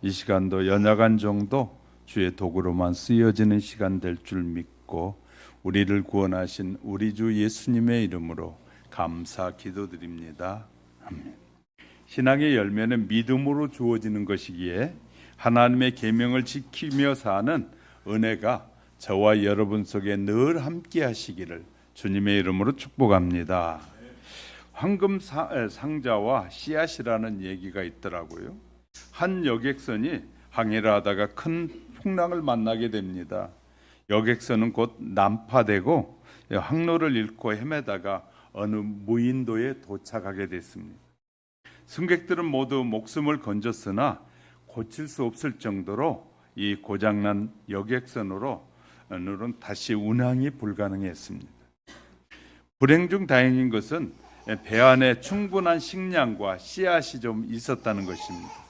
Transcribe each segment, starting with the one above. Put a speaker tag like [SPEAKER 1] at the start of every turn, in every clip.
[SPEAKER 1] 이 시간도 연약한 정도 주의 도구로만 쓰여지는 시간 될 줄 믿고 우리를 구원하신 우리 주 예수님의 이름으로 감사 기도드립니다. 아멘. 신앙의 열매는 믿음으로 주어지는 것이기에 하나님의 계명을 지키며 사는 은혜가 저와 여러분 속에 늘 함께 하시기를 주님의 이름으로 축복합니다. 황금 상자와 씨앗이라는 얘기가 있더라고요. 한 여객선이 항해를 하다가 큰 풍랑을 만나게 됩니다. 여객선은 곧 난파되고 항로를 잃고 헤매다가 어느 무인도에 도착하게 됐습니다. 승객들은 모두 목숨을 건졌으나 고칠 수 없을 정도로 이 고장난 여객선으로는 다시 운항이 불가능했습니다. 불행 중 다행인 것은 배 안에 충분한 식량과 씨앗이 좀 있었다는 것입니다.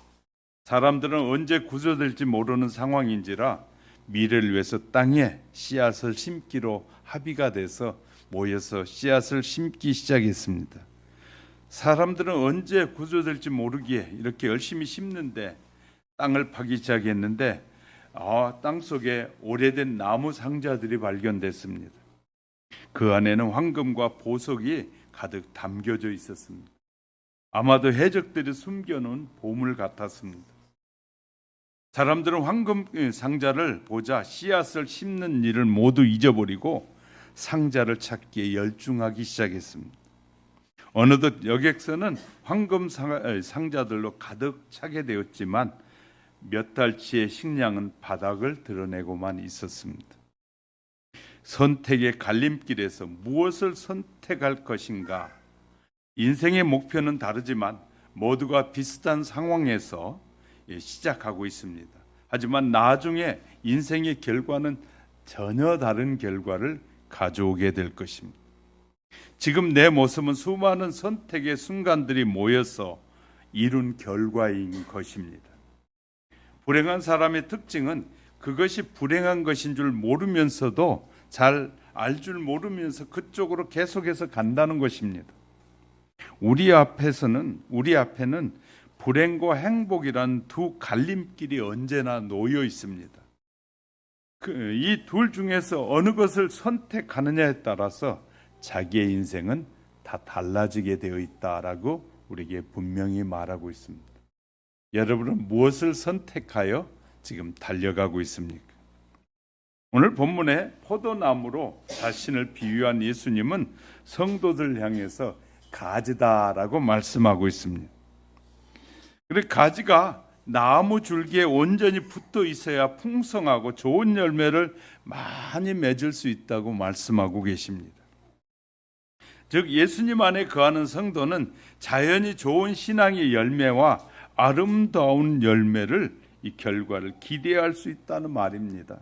[SPEAKER 1] 사람들은 언제 구조될지 모르는 상황인지라 미래를 위해서 땅에 씨앗을 심기로 합의가 돼서 모여서 씨앗을 심기 시작했습니다. 사람들은 언제 구조될지 모르기에 이렇게 열심히 심는데 땅을 파기 시작했는데 땅 속에 오래된 나무 상자들이 발견됐습니다. 그 안에는 황금과 보석이 가득 담겨져 있었습니다. 아마도 해적들이 숨겨놓은 보물 같았습니다. 사람들은 황금 상자를 보자 씨앗을 심는 일을 모두 잊어버리고 상자를 찾기에 열중하기 시작했습니다. 어느덧 여객선은 황금 상자들로 가득 차게 되었지만 몇 달치의 식량은 바닥을 드러내고만 있었습니다. 선택의 갈림길에서 무엇을 선택할 것인가? 인생의 목표는 다르지만 모두가 비슷한 상황에서 시작하고 있습니다. 하지만 나중에 인생의 결과는 전혀 다른 결과를 가져오게 될 것입니다. 지금 내 모습은 수많은 선택의 순간들이 모여서 이룬 결과인 것입니다. 불행한 사람의 특징은 그것이 불행한 것인 줄 모르면서도 잘 알 줄 모르면서 그쪽으로 계속해서 간다는 것입니다. 우리 앞에는 불행과 행복이란 두 갈림길이 언제나 놓여 있습니다. 이 둘 중에서 어느 것을 선택하느냐에 따라서 자기의 인생은 다 달라지게 되어 있다라고 우리에게 분명히 말하고 있습니다. 여러분은 무엇을 선택하여 지금 달려가고 있습니까? 오늘 본문에 포도나무로 자신을 비유한 예수님은 성도들 향해서 가지다라고 말씀하고 있습니다. 그리고 가지가 나무 줄기에 온전히 붙어 있어야 풍성하고 좋은 열매를 많이 맺을 수 있다고 말씀하고 계십니다. 즉 예수님 안에 거하는 성도는 자연히 좋은 신앙의 열매와 아름다운 열매를 이 결과를 기대할 수 있다는 말입니다.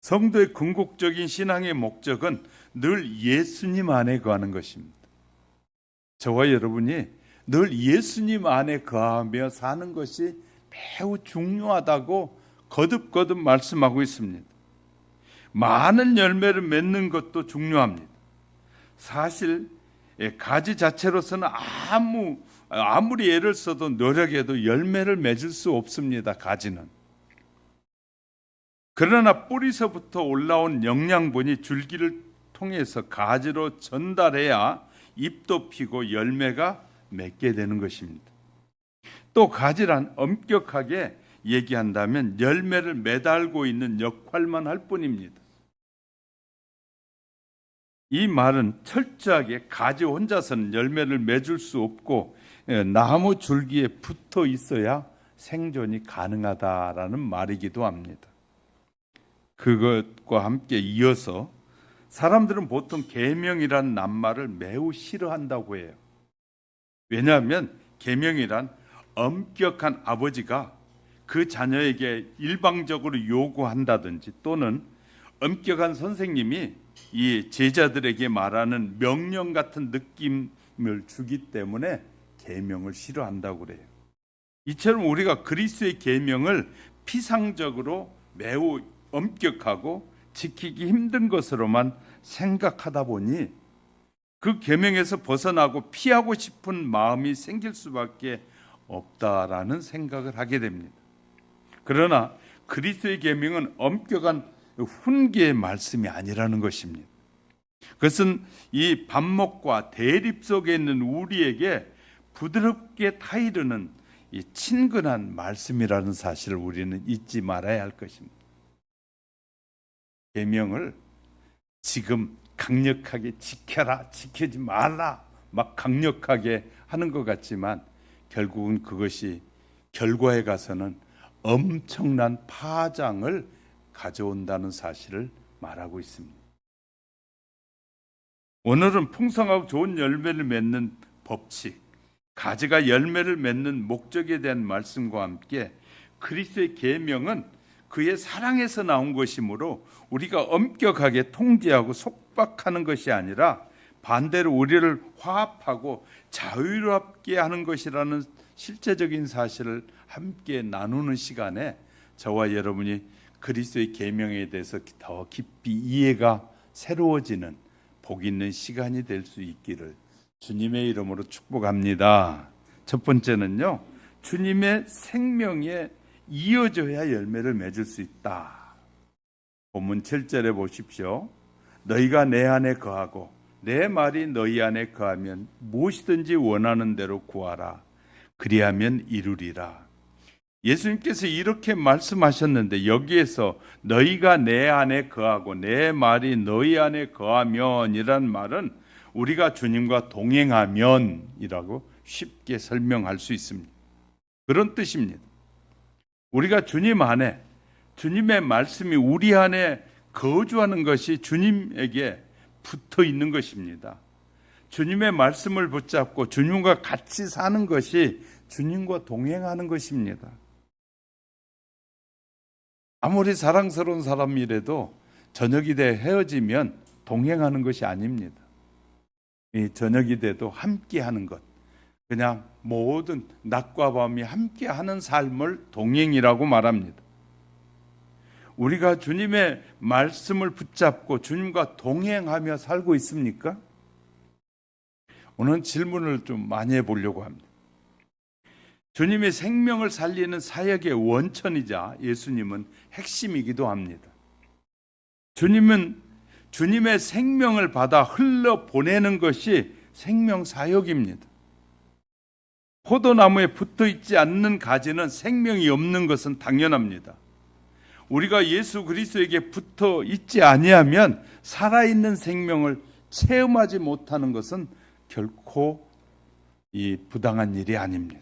[SPEAKER 1] 성도의 궁극적인 신앙의 목적은 늘 예수님 안에 거하는 것입니다. 저와 여러분이 늘 예수님 안에 거하며 사는 것이 매우 중요하다고 거듭거듭 말씀하고 있습니다. 많은 열매를 맺는 것도 중요합니다. 사실 가지 자체로서는 아무리 애를 써도 노력해도 열매를 맺을 수 없습니다. 가지는. 그러나 뿌리서부터 올라온 영양분이 줄기를 통해서 가지로 전달해야 잎도 피고 열매가 맺게 되는 것입니다. 또 가지란 엄격하게 얘기한다면 열매를 매달고 있는 역할만 할 뿐입니다. 이 말은 철저하게 가지 혼자서는 열매를 맺을 수 없고 나무 줄기에 붙어 있어야 생존이 가능하다라는 말이기도 합니다. 그것과 함께 이어서 사람들은 보통 계명이란 낱말을 매우 싫어한다고 해요. 왜냐하면 계명이란 엄격한 아버지가 그 자녀에게 일방적으로 요구한다든지 또는 엄격한 선생님이 이 제자들에게 말하는 명령 같은 느낌을 주기 때문에 계명을 싫어한다고 그래요. 이처럼 우리가 그리스도의 계명을 피상적으로 매우 엄격하고 지키기 힘든 것으로만 생각하다 보니 그 계명에서 벗어나고 피하고 싶은 마음이 생길 수밖에 없다라는 생각을 하게 됩니다. 그러나 그리스도의 계명은 엄격한 훈계의 말씀이 아니라는 것입니다. 그것은 이 반목과 대립 속에 있는 우리에게 부드럽게 타이르는 이 친근한 말씀이라는 사실을 우리는 잊지 말아야 할 것입니다. 계명을 지금 강력하게 지켜라, 지키지 말라 막 강력하게 하는 것 같지만 결국은 그것이 결과에 가서는 엄청난 파장을 가져온다는 사실을 말하고 있습니다. 오늘은 풍성하고 좋은 열매를 맺는 법칙, 가지가 열매를 맺는 목적에 대한 말씀과 함께 그리스도의 계명은 그의 사랑에서 나온 것이므로 우리가 엄격하게 통제하고 속박하는 것이 아니라 반대로 우리를 화합하고 자유롭게 하는 것이라는 실제적인 사실을 함께 나누는 시간에 저와 여러분이 그리스도의 계명에 대해서 더 깊이 이해가 새로워지는 복 있는 시간이 될 수 있기를 주님의 이름으로 축복합니다. 첫 번째는요, 주님의 생명에 이어져야 열매를 맺을 수 있다. 본문 7절에 보십시오. 너희가 내 안에 거하고 내 말이 너희 안에 거하면 무엇이든지 원하는 대로 구하라. 그리하면 이루리라. 예수님께서 이렇게 말씀하셨는데 여기에서 너희가 내 안에 거하고 내 말이 너희 안에 거하면 이란 말은 우리가 주님과 동행하면 이라고 쉽게 설명할 수 있습니다. 그런 뜻입니다. 우리가 주님 안에, 주님의 말씀이 우리 안에 거주하는 것이 주님에게 붙어 있는 것입니다. 주님의 말씀을 붙잡고 주님과 같이 사는 것이 주님과 동행하는 것입니다. 아무리 사랑스러운 사람이라도 저녁이 돼 헤어지면 동행하는 것이 아닙니다. 이 저녁이 돼도 함께하는 것, 그냥 모든 낮과 밤이 함께하는 삶을 동행이라고 말합니다. 우리가 주님의 말씀을 붙잡고 주님과 동행하며 살고 있습니까? 오늘 질문을 좀 많이 해보려고 합니다. 주님의 생명을 살리는 사역의 원천이자 예수님은 핵심이기도 합니다. 주님은 주님의 생명을 받아 흘러보내는 것이 생명 사역입니다. 포도나무에 붙어 있지 않는 가지는 생명이 없는 것은 당연합니다. 우리가 예수 그리스도에게 붙어 있지 아니하면 살아있는 생명을 체험하지 못하는 것은 결코 이 부당한 일이 아닙니다.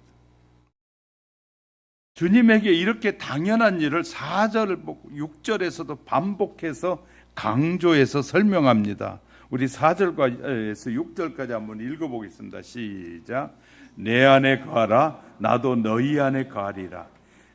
[SPEAKER 1] 주님에게 이렇게 당연한 일을 4절을 보고 6절에서도 반복해서 강조해서 설명합니다. 우리 4절에서 6절까지 한번 읽어보겠습니다. 시작. 내 안에 거하라 나도 너희 안에 거하리라.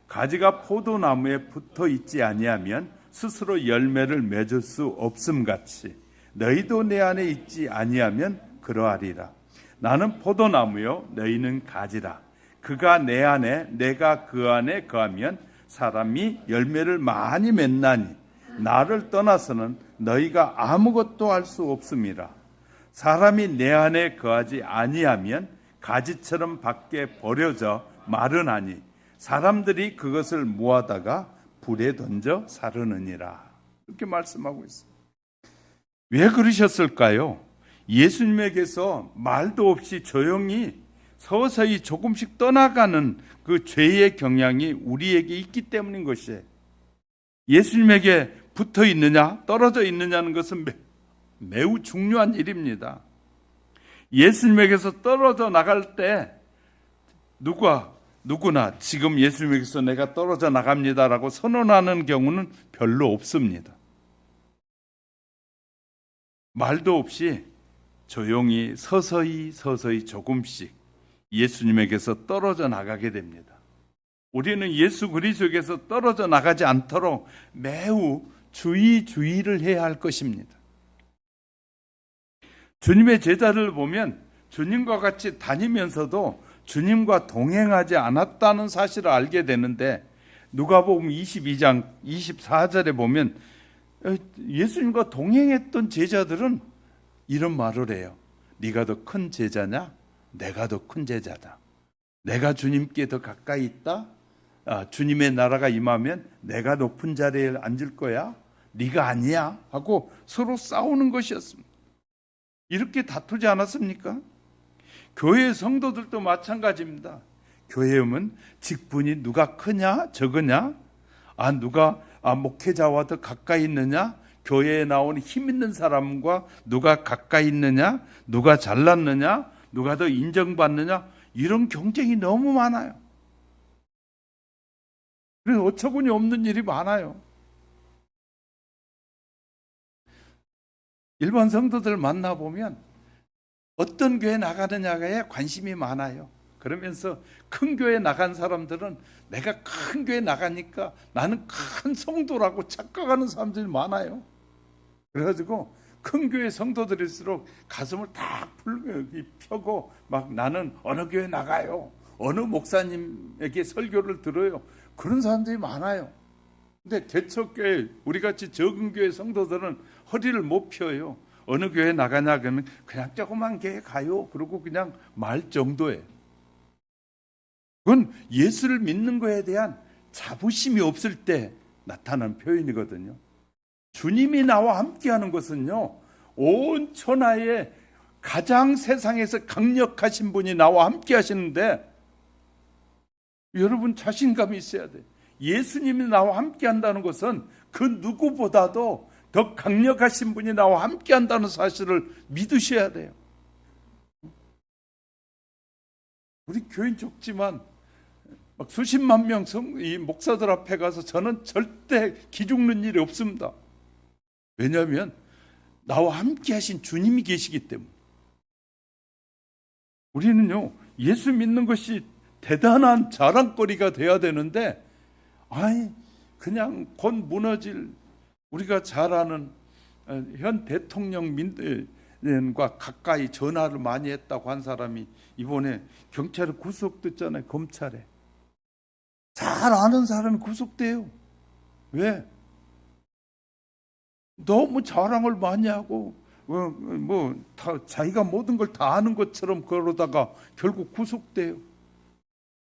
[SPEAKER 1] 가지가 포도나무에 붙어 있지 아니하면 스스로 열매를 맺을 수 없음같이 너희도 내 안에 있지 아니하면 그러하리라. 나는 포도나무요 너희는 가지라. 그가 내 안에 내가 그 안에 거하면 사람이 열매를 많이 맺나니 나를 떠나서는 너희가 아무것도 할 수 없음이라. 사람이 내 안에 거하지 아니하면 가지처럼 밖에 버려져 마르나니 사람들이 그것을 모아다가 불에 던져 사르느니라. 이렇게 말씀하고 있습니다. 왜 그러셨을까요? 예수님에게서 말도 없이 조용히 서서히 조금씩 떠나가는 그 죄의 경향이 우리에게 있기 때문인 것이에요. 예수님에게 붙어 있느냐 떨어져 있느냐는 것은 매우 중요한 일입니다. 예수님에게서 떨어져 나갈 때 누구나 지금 예수님에게서 내가 떨어져 나갑니다라고 선언하는 경우는 별로 없습니다. 말도 없이 조용히 서서히 조금씩 예수님에게서 떨어져 나가게 됩니다. 우리는 예수 그리스도에게서 떨어져 나가지 않도록 매우 주의를 해야 할 것입니다. 주님의 제자를 보면 주님과 같이 다니면서도 주님과 동행하지 않았다는 사실을 알게 되는데 누가복음 22장 24절에 보면 예수님과 동행했던 제자들은 이런 말을 해요. 네가 더 큰 제자냐? 내가 더 큰 제자다. 내가 주님께 더 가까이 있다? 주님의 나라가 임하면 내가 높은 자리에 앉을 거야? 네가 아니야? 하고 서로 싸우는 것이었습니다. 이렇게 다투지 않았습니까? 교회 성도들도 마찬가지입니다. 교회음은 직분이 누가 크냐 적으냐, 누가 목회자와 더 가까이 있느냐, 교회에 나오는 힘 있는 사람과 누가 가까이 있느냐, 누가 잘났느냐, 누가 더 인정받느냐, 이런 경쟁이 너무 많아요. 그래서 어처구니 없는 일이 많아요. 일반 성도들 만나보면 어떤 교회 나가느냐에 관심이 많아요. 그러면서 큰 교회 나간 사람들은 내가 큰 교회 나가니까 나는 큰 성도라고 착각하는 사람들이 많아요. 그래가지고 큰 교회 성도들일수록 가슴을 딱 펴고 막 나는 어느 교회 나가요, 어느 목사님에게 설교를 들어요, 그런 사람들이 많아요. 근데 개척교회, 우리같이 적은 교회 성도들은 허리를 못 펴요. 어느 교회 나가냐 그러면 그냥 조그만 교회 가요, 그러고 그냥 말 정도예요. 그건 예수를 믿는 거에 대한 자부심이 없을 때 나타난 표현이거든요. 주님이 나와 함께하는 것은요, 온 천하에 가장 세상에서 강력하신 분이 나와 함께 하시는데, 여러분 자신감이 있어야 돼요. 예수님이 나와 함께 한다는 것은 그 누구보다도 더 강력하신 분이 나와 함께 한다는 사실을 믿으셔야 돼요. 우리 교인 적지만 막 수십만 명 이 목사들 앞에 가서 저는 절대 기죽는 일이 없습니다. 왜냐하면 나와 함께 하신 주님이 계시기 때문에. 우리는요, 예수 믿는 것이 대단한 자랑거리가 돼야 되는데, 그냥 곧 무너질, 우리가 잘 아는 현 대통령과 가까이 전화를 많이 했다고 한 사람이 이번에 경찰에 구속됐잖아요. 검찰에. 잘 아는 사람이 구속돼요. 왜? 너무 자랑을 많이 하고 자기가 모든 걸 다 아는 것처럼 그러다가 결국 구속돼요.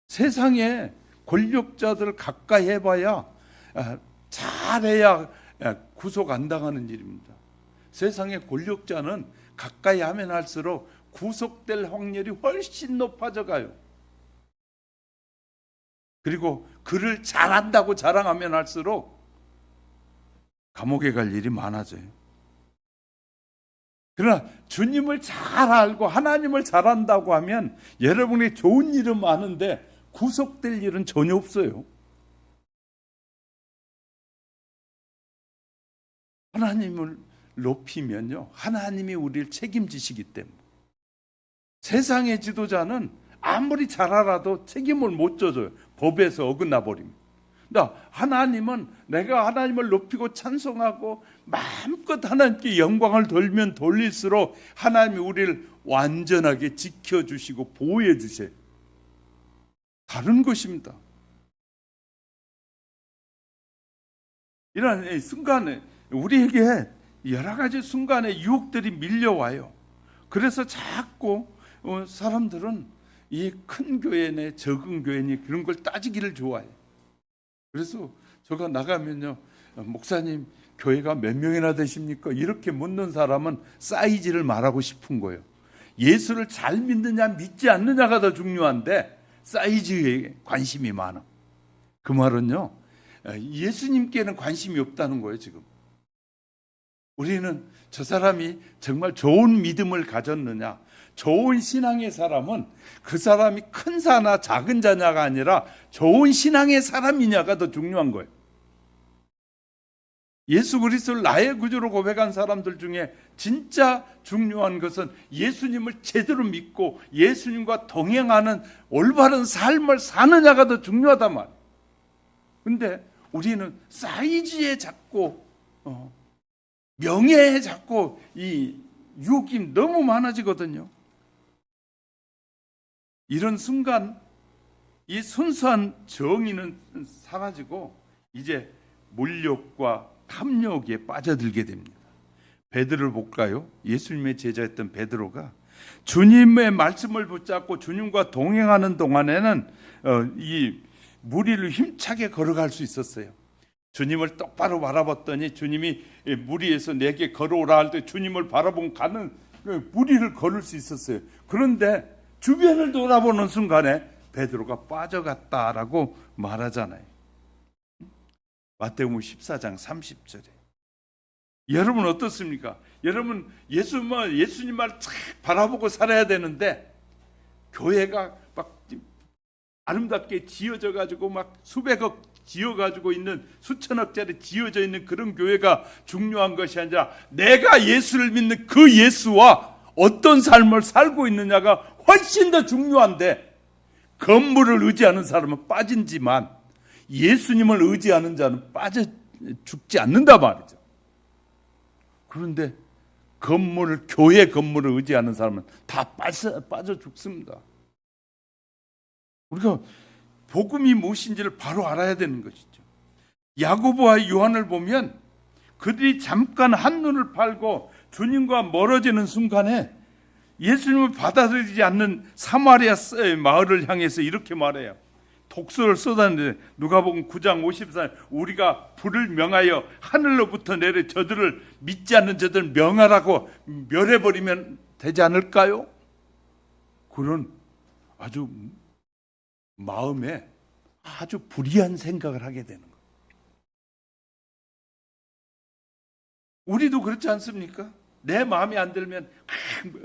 [SPEAKER 1] 세상에 권력자들 가까이 해봐야 잘해야 구속 안 당하는 일입니다. 세상의 권력자는 가까이 하면 할수록 구속될 확률이 훨씬 높아져 가요. 그리고 그를 잘한다고 자랑하면 할수록 감옥에 갈 일이 많아져요. 그러나 주님을 잘 알고 하나님을 잘 안다고 하면 여러분이 좋은 일은 많은데 구속될 일은 전혀 없어요. 하나님을 높이면요, 하나님이 우리를 책임지시기 때문에. 세상의 지도자는 아무리 잘 알아도 책임을 못 져줘요. 법에서 어긋나 버립니다. 하나님은 내가 하나님을 높이고 찬송하고 마음껏 하나님께 영광을 돌면 돌릴수록 하나님이 우리를 완전하게 지켜주시고 보호해 주세요. 다른 것입니다. 이런 순간에 우리에게 여러 가지 순간에 유혹들이 밀려와요. 그래서 자꾸 사람들은 이 큰 교회네 적은 교회니 그런 걸 따지기를 좋아해요. 그래서 제가 나가면요, 목사님 교회가 몇 명이나 되십니까? 이렇게 묻는 사람은 사이즈를 말하고 싶은 거예요. 예수를 잘 믿느냐 믿지 않느냐가 더 중요한데 사이즈에 관심이 많아. 그 말은요, 예수님께는 관심이 없다는 거예요. 지금 우리는 저 사람이 정말 좋은 믿음을 가졌느냐, 좋은 신앙의 사람은 그 사람이 큰 자나 작은 자냐가 아니라 좋은 신앙의 사람이냐가 더 중요한 거예요. 예수 그리스도를 나의 구주로 고백한 사람들 중에 진짜 중요한 것은 예수님을 제대로 믿고 예수님과 동행하는 올바른 삶을 사느냐가 더 중요하단 말이에요. 근데 우리는 사이즈에 자꾸 명예에 자꾸 이 유혹이 너무 많아지거든요. 이런 순간 이 순수한 정의는 사라지고 이제 물욕과 탐욕에 빠져들게 됩니다. 베드로를 볼까요? 예수님의 제자였던 베드로가 주님의 말씀을 붙잡고 주님과 동행하는 동안에는 이 물 위를 힘차게 걸어갈 수 있었어요. 주님을 똑바로 바라봤더니 주님이 물 위에서 내게 걸어오라 할 때 주님을 바라본 가는 물 위를 걸을 수 있었어요. 그런데 주변을 돌아보는 순간에 베드로가 빠져갔다라고 말하잖아요. 마태복음 14장 30절에. 여러분 어떻습니까? 여러분 예수님 말 쫙 바라보고 살아야 되는데 교회가 막 아름답게 지어져 가지고 막 수백억 지어 가지고 있는 수천억짜리 지어져 있는 그런 교회가 중요한 것이 아니라 내가 예수를 믿는 그 예수와 어떤 삶을 살고 있느냐가 훨씬 더 중요한데 건물을 의지하는 사람은 빠진지만 예수님을 의지하는 자는 빠져 죽지 않는다 말이죠. 그런데 교회 건물을 의지하는 사람은 다 빠져 죽습니다. 우리가 복음이 무엇인지를 바로 알아야 되는 것이죠. 야고보와 요한을 보면 그들이 잠깐 한눈을 팔고 주님과 멀어지는 순간에 예수님을 받아들이지 않는 사마리아 마을을 향해서 이렇게 말해요. 독서를 쏟았는데 누가복음 9장 54절 우리가 불을 명하여 하늘로부터 내려 저들을 믿지 않는 저들을 명하라고 멸해버리면 되지 않을까요? 그런 아주 마음에 아주 불의한 생각을 하게 되는 거예요. 우리도 그렇지 않습니까? 내 마음에 안 들면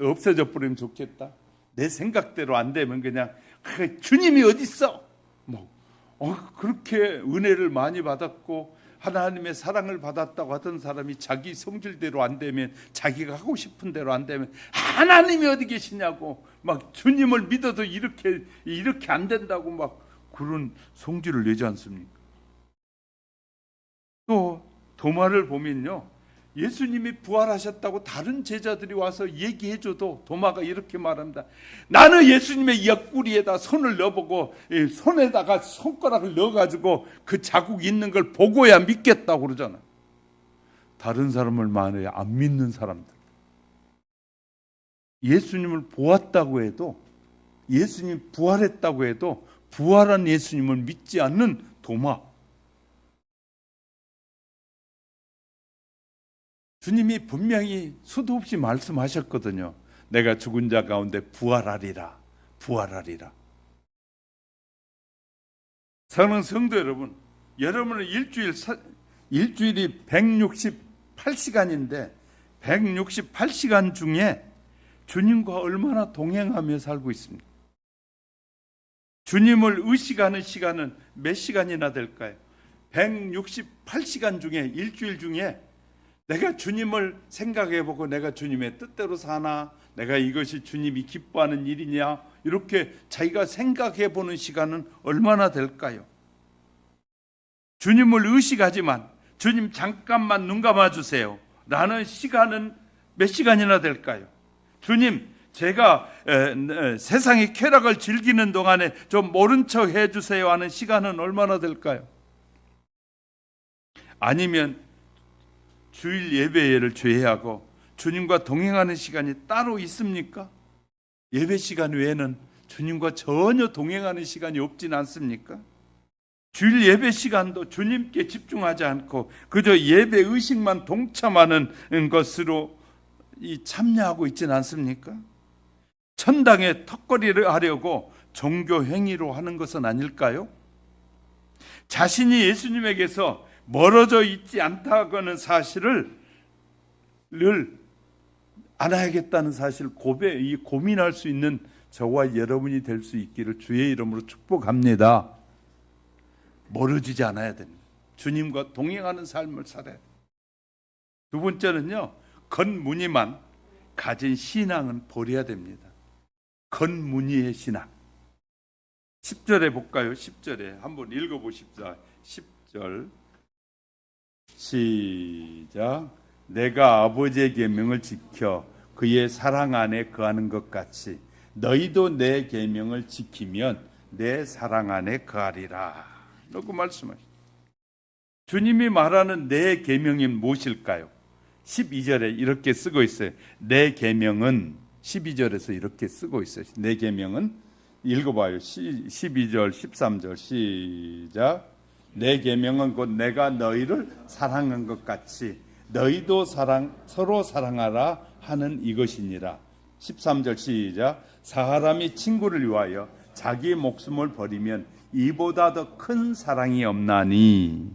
[SPEAKER 1] 없어져 버리면 좋겠다. 내 생각대로 안 되면 그냥 주님이 어디 있어? 그렇게 은혜를 많이 받았고 하나님의 사랑을 받았다고 하던 사람이 자기 성질대로 안 되면 자기가 하고 싶은 대로 안 되면 하나님이 어디 계시냐고 막 주님을 믿어도 이렇게 안 된다고 막 그런 성질을 내지 않습니까? 또 도마를 보면요. 예수님이 부활하셨다고 다른 제자들이 와서 얘기해줘도 도마가 이렇게 말합니다. 나는 예수님의 옆구리에다 손을 넣어보고 손에다가 손가락을 넣어가지고 그 자국 있는 걸 보고야 믿겠다고 그러잖아. 다른 사람을 말해야 안 믿는 사람들. 예수님을 보았다고 해도 예수님 부활했다고 해도 부활한 예수님을 믿지 않는 도마. 주님이 분명히 수도 없이 말씀하셨거든요. 내가 죽은 자 가운데 부활하리라. 부활하리라. 사랑하는 성도 여러분, 여러분은 일주일이 168시간인데 168시간 중에 주님과 얼마나 동행하며 살고 있습니까? 주님을 의식하는 시간은 몇 시간이나 될까요? 168시간 중에 일주일 중에 내가 주님을 생각해보고 내가 주님의 뜻대로 사나? 내가 이것이 주님이 기뻐하는 일이냐? 이렇게 자기가 생각해보는 시간은 얼마나 될까요? 주님을 의식하지만 주님 잠깐만 눈 감아주세요 라는 시간은 몇 시간이나 될까요? 주님 제가 세상의 쾌락을 즐기는 동안에 좀 모른 척 해주세요 하는 시간은 얼마나 될까요? 아니면 주일 예배를 죄하고 주님과 동행하는 시간이 따로 있습니까? 예배 시간 외에는 주님과 전혀 동행하는 시간이 없진 않습니까? 주일 예배 시간도 주님께 집중하지 않고 그저 예배 의식만 동참하는 것으로 참여하고 있진 않습니까? 천당에 턱걸이를 하려고 종교 행위로 하는 것은 아닐까요? 자신이 예수님에게서 멀어져 있지 않다고는 사실을 알아야겠다는 사실 고민할 수 있는 저와 여러분이 될 수 있기를 주의 이름으로 축복합니다. 멀어지지 않아야 됩니다. 주님과 동행하는 삶을 살아야 됩니다. 두 번째는요, 겉무늬만 가진 신앙은 버려야 됩니다. 겉무늬의 신앙. 10절에 볼까요? 10절에 한번 읽어보십시다. 10절 시작. 내가 아버지의 계명을 지켜 그의 사랑 안에 거하는 것 같이 너희도 내 계명을 지키면 내 사랑 안에 거하리라. 라고 말씀하십니다. 주님이 말하는 내 계명이 무엇일까요? 12절에 이렇게 쓰고 있어요. 내 계명은 12절에서 이렇게 쓰고 있어요. 내 계명은 읽어봐요. 12절 13절 시작. 내 계명은 곧 내가 너희를 사랑한 것 같이 너희도 서로 사랑하라 하는 이것이니라. 13절 시작. 사람이 친구를 위하여 자기의 목숨을 버리면 이보다 더 큰 사랑이 없나니.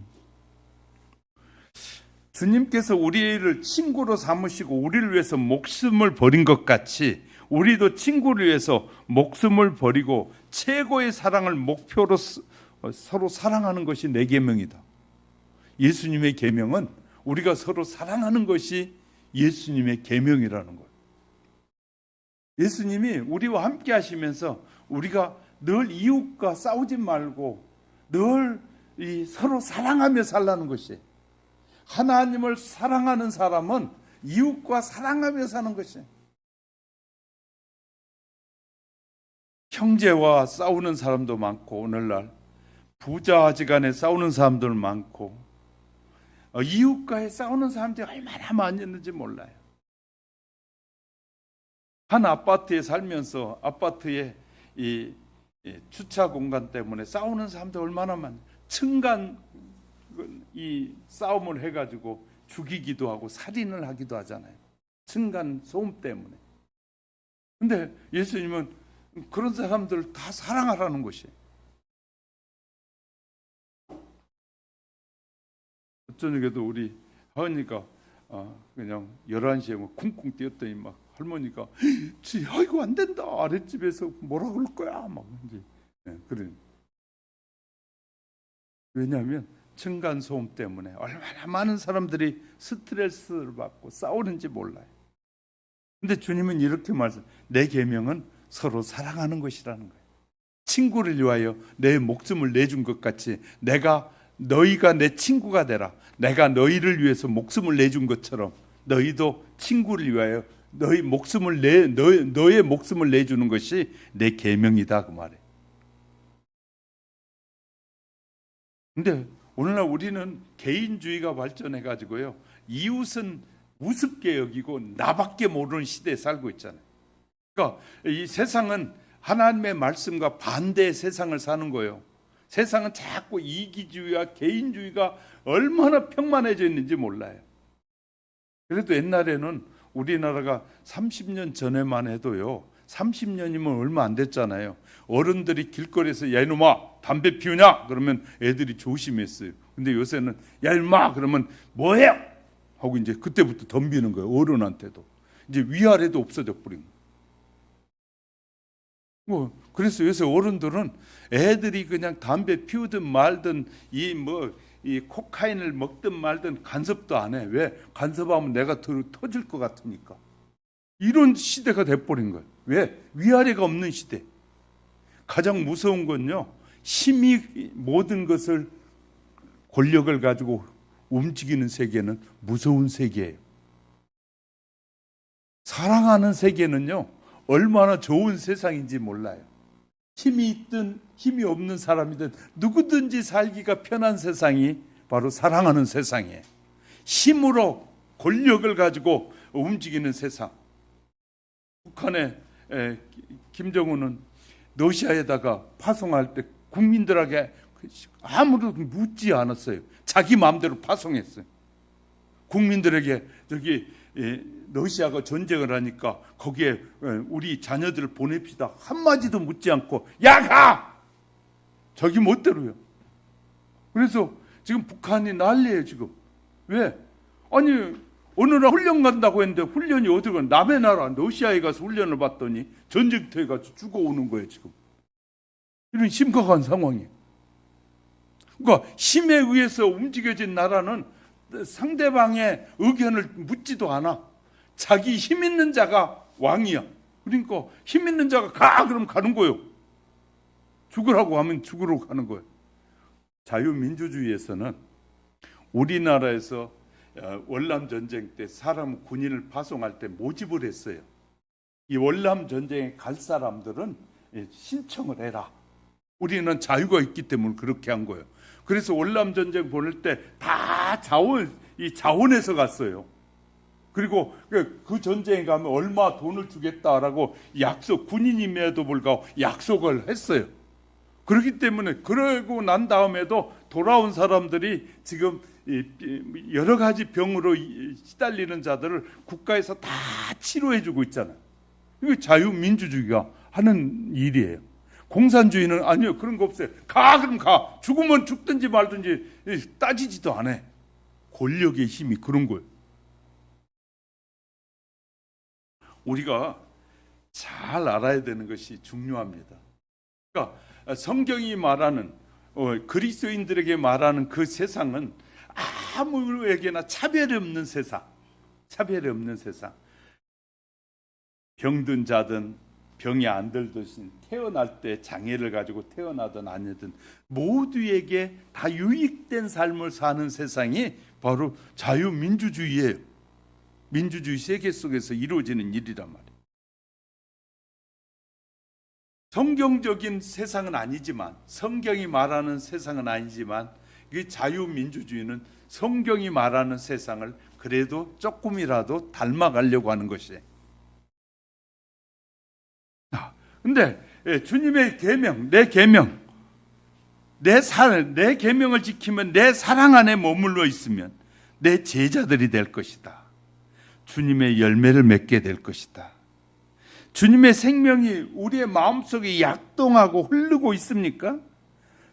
[SPEAKER 1] 주님께서 우리를 친구로 삼으시고 우리를 위해서 목숨을 버린 것 같이 우리도 친구를 위해서 목숨을 버리고 최고의 사랑을 목표로 서로 사랑하는 것이 내 계명이다. 예수님의 계명은 우리가 서로 사랑하는 것이 예수님의 계명이라는 거예요. 예수님이 우리와 함께 하시면서 우리가 늘 이웃과 싸우지 말고 늘 서로 사랑하며 살라는 것이에요. 하나님을 사랑하는 사람은 이웃과 사랑하며 사는 것이에요. 형제와 싸우는 사람도 많고 오늘날 부자지간에 싸우는 사람들 많고 이웃과의 싸우는 사람들이 얼마나 많이 있는지 몰라요. 한 아파트에 살면서 아파트의 이 주차 공간 때문에 싸우는 사람들 얼마나 많아요. 층간 이 싸움을 해가지고 죽이기도 하고 살인을 하기도 하잖아요. 층간 소음 때문에. 근데 예수님은 그런 사람들을 다 사랑하라는 것이에요. 저녁에도 우리 하은이가 그냥 11시에 뭐 쿵쿵 뛰었더니 막 할머니가 아이고 안 된다 아랫집에서 뭐라 그럴 거야 막 이제 그래. 왜냐하면 층간 소음 때문에 얼마나 많은 사람들이 스트레스를 받고 싸우는지 몰라요. 근데 주님은 이렇게 말씀, 내 계명은 서로 사랑하는 것이라는 거예요. 친구를 위하여 내 목숨을 내준 것 같이 너희가 내 친구가 되라. 내가 너희를 위해서 목숨을 내준 것처럼 너희도 친구를 위하여 너의 목숨을 내주는 것이 내 계명이다 그 말이에요. 근데 오늘날 우리는 개인주의가 발전해 가지고요. 이웃은 우습게 여기고 나밖에 모르는 시대에 살고 있잖아요. 그러니까 이 세상은 하나님의 말씀과 반대의 세상을 사는 거예요. 세상은 자꾸 이기주의와 개인주의가 얼마나 평만해져 있는지 몰라요. 그래도 옛날에는 우리나라가 30년 전에만 해도요. 30년이면 얼마 안 됐잖아요. 어른들이 길거리에서 야 이놈아 담배 피우냐? 그러면 애들이 조심했어요. 근데 요새는 야 이놈아 그러면 뭐해? 하고 이제 그때부터 덤비는 거예요. 어른한테도. 이제 위아래도 없어져 버린 거예요. 그래서 요새 어른들은 애들이 그냥 담배 피우든 말든 이 코카인을 먹든 말든 간섭도 안 해. 왜? 간섭하면 내가 터질 것 같으니까. 이런 시대가 돼버린 거예요. 왜? 위아래가 없는 시대. 가장 무서운 건요. 힘이 모든 것을 권력을 가지고 움직이는 세계는 무서운 세계예요. 사랑하는 세계는요. 얼마나 좋은 세상인지 몰라요. 힘이 있든 힘이 없는 사람이든 누구든지 살기가 편한 세상이 바로 사랑하는 세상이에요. 힘으로 권력을 가지고 움직이는 세상. 북한의 김정은은 러시아에다가 파송할 때 국민들에게 아무도 묻지 않았어요. 자기 마음대로 파송했어요. 국민들에게 러시아가 전쟁을 하니까 거기에 우리 자녀들을 보냅시다. 한마디도 묻지 않고 야 가! 자기 멋대로요. 그래서 지금 북한이 난리예요 지금. 왜? 아니 어느 날 훈련 간다고 했는데 훈련이 어디로 가? 남의 나라 러시아에 가서 훈련을 받더니 전쟁터에 가서 죽어오는 거예요 지금. 이런 심각한 상황이에요. 그러니까 힘에 의해서 움직여진 나라는 상대방의 의견을 묻지도 않아. 자기 힘 있는 자가 왕이야. 그러니까 힘 있는 자가 가 그럼 가는 거예요. 죽으라고 하면 죽으러 가는 거예요. 자유민주주의에서는 우리나라에서 월남 전쟁 때 사람 군인을 파송할 때 모집을 했어요. 이 월남 전쟁에 갈 사람들은 신청을 해라. 우리는 자유가 있기 때문에 그렇게 한 거예요. 그래서 월남 전쟁 보낼 때 다 자원에서 갔어요. 그리고 그 전쟁에 가면 얼마 돈을 주겠다라고 군인임에도 불구하고 약속을 했어요. 그렇기 때문에 그러고 난 다음에도 돌아온 사람들이 지금 여러 가지 병으로 시달리는 자들을 국가에서 다 치료해주고 있잖아요. 이거 자유민주주의가 하는 일이에요. 공산주의는 아니요, 그런 거 없어요. 그럼 가. 죽으면 죽든지 말든지 따지지도 않아. 권력의 힘이 그런 거예요. 우리가 잘 알아야 되는 것이 중요합니다. 그러니까 성경이 말하는 그리스도인들에게 말하는 그 세상은 아무에게나 차별이 없는 세상, 차별이 없는 세상. 병든 자든 병이 안 들듯이 태어날 때 장애를 가지고 태어나든 아니든 모두에게 다 유익된 삶을 사는 세상이 바로 자유민주주의예요. 민주주의 세계 속에서 이루어지는 일이란 말이에요. 성경적인 세상은 아니지만, 성경이 말하는 세상은 아니지만, 이 자유민주주의는 성경이 말하는 세상을 그래도 조금이라도 닮아가려고 하는 것이에요. 근데 주님의 계명, 내 계명, 내 계명을 지키면, 내 사랑 안에 머물러 있으면 내 제자들이 될 것이다. 주님의 열매를 맺게 될 것이다. 주님의 생명이 우리의 마음속에 약동하고 흐르고 있습니까?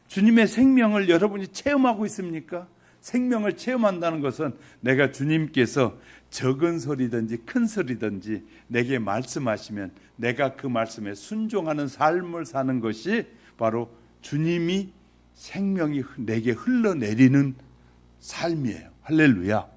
[SPEAKER 1] 주님의 생명을 여러분이 체험하고 있습니까? 생명을 체험한다는 것은 내가 주님께서 적은 소리든지 큰 소리든지 내게 말씀하시면 내가 그 말씀에 순종하는 삶을 사는 것이 바로 주님이 생명이 내게 흘러내리는 삶이에요. 할렐루야.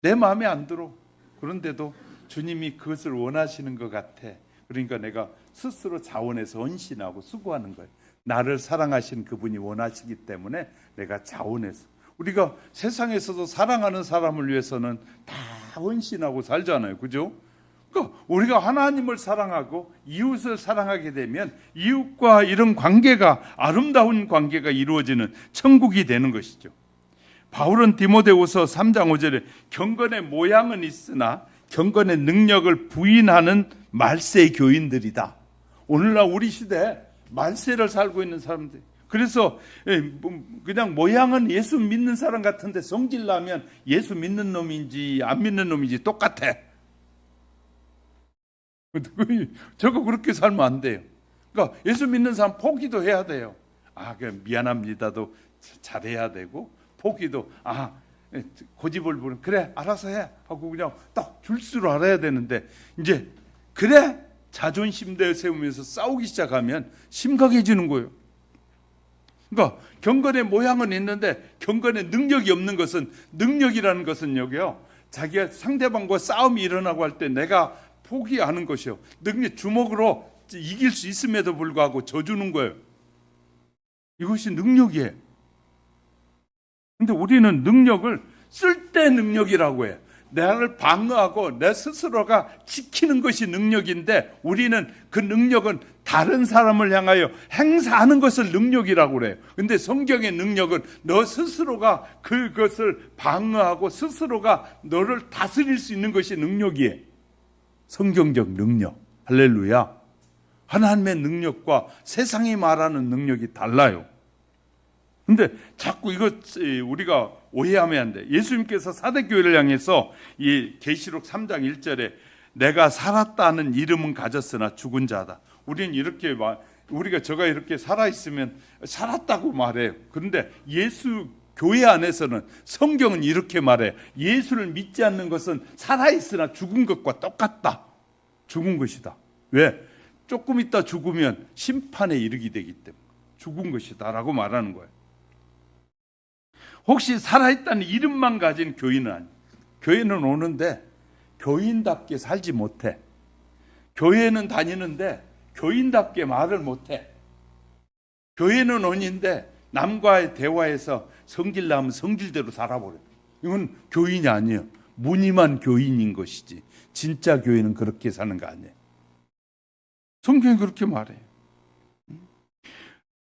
[SPEAKER 1] 내 마음에 안 들어. 그런데도 주님이 그것을 원하시는 것 같아. 그러니까 내가 스스로 자원해서 헌신하고 수고하는 거예요. 나를 사랑하신 그분이 원하시기 때문에 내가 자원해서. 우리가 세상에서도 사랑하는 사람을 위해서는 다 헌신하고 살잖아요. 그죠? 그러니까 우리가 하나님을 사랑하고 이웃을 사랑하게 되면 이웃과 이런 관계가, 아름다운 관계가 이루어지는 천국이 되는 것이죠. 바울은 디모데후서 3장 5절에 경건의 모양은 있으나 경건의 능력을 부인하는 말세 교인들이다. 오늘날 우리 시대에 말세를 살고 있는 사람들. 그래서 그냥 모양은 예수 믿는 사람 같은데 성질 나면 예수 믿는 놈인지 안 믿는 놈인지 똑같아. 저거 그렇게 살면 안 돼요. 그러니까 예수 믿는 사람 포기도 해야 돼요. 미안합니다도 잘해야 되고, 포기도 고집을 부리면 그래 알아서 해 하고 그냥 딱 줄 줄 알아야 되는데, 이제 그래 자존심 내세우면서 싸우기 시작하면 심각해지는 거예요. 그러니까 경건의 모양은 있는데 경건의 능력이 없는 것은, 능력이라는 것은 여기요, 자기가 상대방과 싸움이 일어나고 할 때 내가 포기하는 것이요, 능력, 주먹으로 이길 수 있음에도 불구하고 져주는 거예요. 이것이 능력이에요. 근데 우리는 능력을 쓸 때 능력이라고 해요. 나를 방어하고 내 스스로가 지키는 것이 능력인데, 우리는 그 능력은 다른 사람을 향하여 행사하는 것을 능력이라고 그래요. 근데 성경의 능력은 너 스스로가 그것을 방어하고 스스로가 너를 다스릴 수 있는 것이 능력이에요. 성경적 능력. 할렐루야. 하나님의 능력과 세상이 말하는 능력이 달라요. 근데 자꾸 이거 우리가 오해하면 안 돼. 예수님께서 사대교회를 향해서 이 계시록 3장 1절에 내가 살았다는 이름은 가졌으나 죽은 자다. 우리는 이렇게 제가 이렇게 살아있으면 살았다고 말해요. 그런데 예수 교회 안에서는 성경은 이렇게 말해요. 예수를 믿지 않는 것은 살아있으나 죽은 것과 똑같다. 죽은 것이다. 왜? 조금 있다 죽으면 심판에 이르게 되기 때문에 죽은 것이다 라고 말하는 거예요. 혹시 살아있다는 이름만 가진 교인은 아니에요. 교회는 오는데 교인답게 살지 못해. 교회는 다니는데 교인답게 말을 못해. 교회는 오는데 남과의 대화에서 성질나면 성질대로 살아버려요. 이건 교인이 아니에요. 무늬만 교인인 것이지 진짜 교회는 그렇게 사는 거 아니에요. 성경이 그렇게 말해요.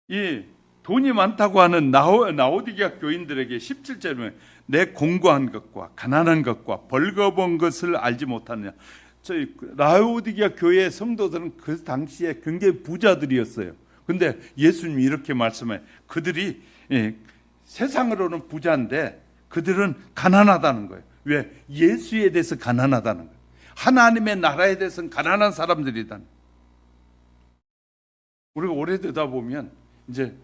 [SPEAKER 1] 이 돈이 많다고 하는 라오디게아 교인들에게 17절에 내 공고한 것과 가난한 것과 벌거벗은 것을 알지 못하느냐. 저희 라오디게아 교회 성도들은 그 당시에 굉장히 부자들이었어요. 근데 예수님이 이렇게 말씀해. 그들이 세상으로는 부자인데 그들은 가난하다는 거예요. 왜? 예수에 대해서 가난하다는 거예요. 하나님의 나라에 대해서는 가난한 사람들이다. 우리가 오래되다 보면 이제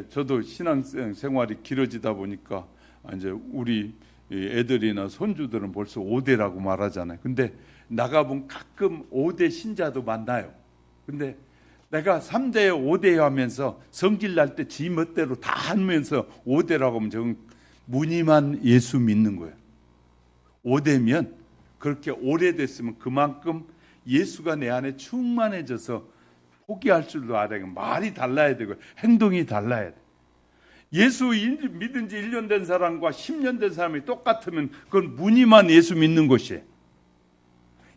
[SPEAKER 1] 저도 신앙 생활이 길어지다 보니까 이제 우리 애들이나 손주들은 벌써 5대라고 말하잖아요. 근데 나가보면 가끔 5대 신자도 만나요. 근데 내가 3대, 5대 하면서 성질 날 때 지 멋대로 다 하면서 5대라고 하면 저건 무늬만 예수 믿는 거예요. 5대면 그렇게 오래됐으면 그만큼 예수가 내 안에 충만해져서 포기할 줄도 알아야 말이 달라야 되고 행동이 달라야 돼. 예수 믿은 지 1년 된 사람과 10년 된 사람이 똑같으면 그건 무늬만 예수 믿는 것이에요.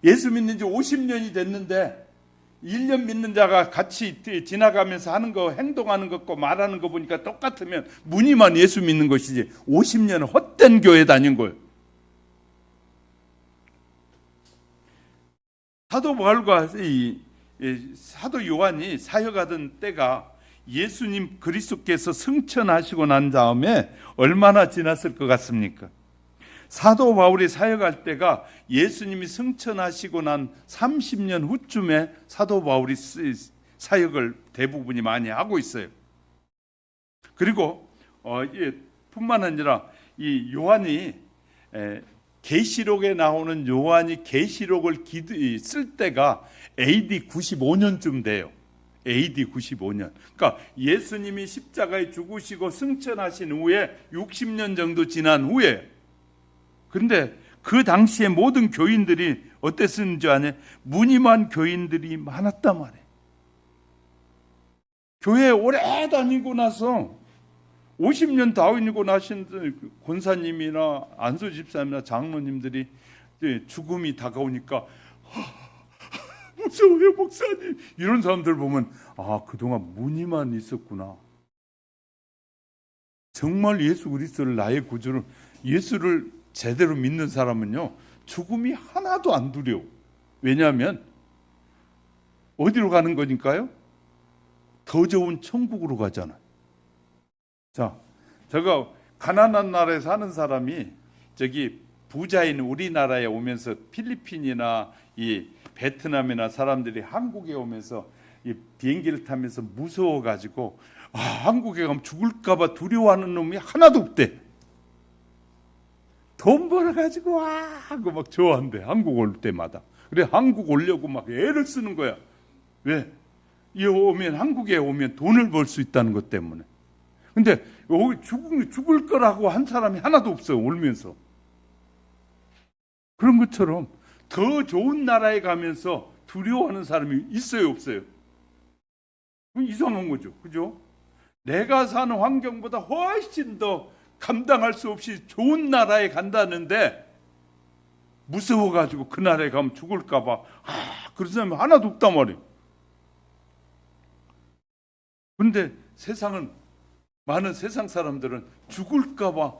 [SPEAKER 1] 예수 믿는 지 50년이 됐는데 1년 믿는 자가 같이 지나가면서 하는 거, 행동하는 것과 말하는 거 보니까 똑같으면 무늬만 예수 믿는 것이지 50년은 헛된 교회 다닌 거예요. 사도 바울과 사도 요한이 사역하던 때가 예수님 그리스도께서 승천하시고 난 다음에 얼마나 지났을 것 같습니까? 사도 바울이 사역할 때가 예수님이 승천하시고 난 30년 후쯤에 사도 바울이 사역을 대부분이 많이 하고 있어요. 그리고 뿐만 아니라 이 요한이 계시록에 나오는 요한이 계시록을 쓸 때가 AD 95년쯤 돼요. AD 95년. 그러니까 예수님이 십자가에 죽으시고 승천하신 후에 60년 정도 지난 후에, 그런데 그 당시에 모든 교인들이 어땠는지 아냐? 무늬만 교인들이 많았단 말이에요. 교회 오래 다니고 나서 50년 다니고 나신 권사님이나 안수 집사님이나 장로님들이 죽음이 다가오니까 무서워요 목사님, 이런 사람들 보면 그동안 무늬만 있었구나. 정말 예수 그리스도를 나의 구주를, 예수를 제대로 믿는 사람은요 죽음이 하나도 안 두려워. 왜냐하면 어디로 가는 거니까요? 더 좋은 천국으로 가잖아요. 자, 제가 가난한 나라에 사는 사람이 저기 부자인 우리나라에 오면서 필리핀이나 이 베트남이나 사람들이 한국에 오면서 이 비행기를 타면서 무서워가지고 한국에 가면 죽을까봐 두려워하는 놈이 하나도 없대. 돈 벌어가지고 하고 막 좋아한대. 한국 올 때마다. 그래 한국 오려고 막 애를 쓰는 거야. 왜? 한국에 오면 돈을 벌 수 있다는 것 때문에. 근데 여기 죽을 거라고 한 사람이 하나도 없어요. 울면서. 그런 것처럼 더 좋은 나라에 가면서 두려워하는 사람이 있어요, 없어요? 이상한 거죠. 그죠? 내가 사는 환경보다 훨씬 더 감당할 수 없이 좋은 나라에 간다는데 무서워가지고 그 나라에 가면 죽을까 봐 그런 사람이 하나도 없단 말이에요. 그런데 많은 세상 사람들은 죽을까 봐,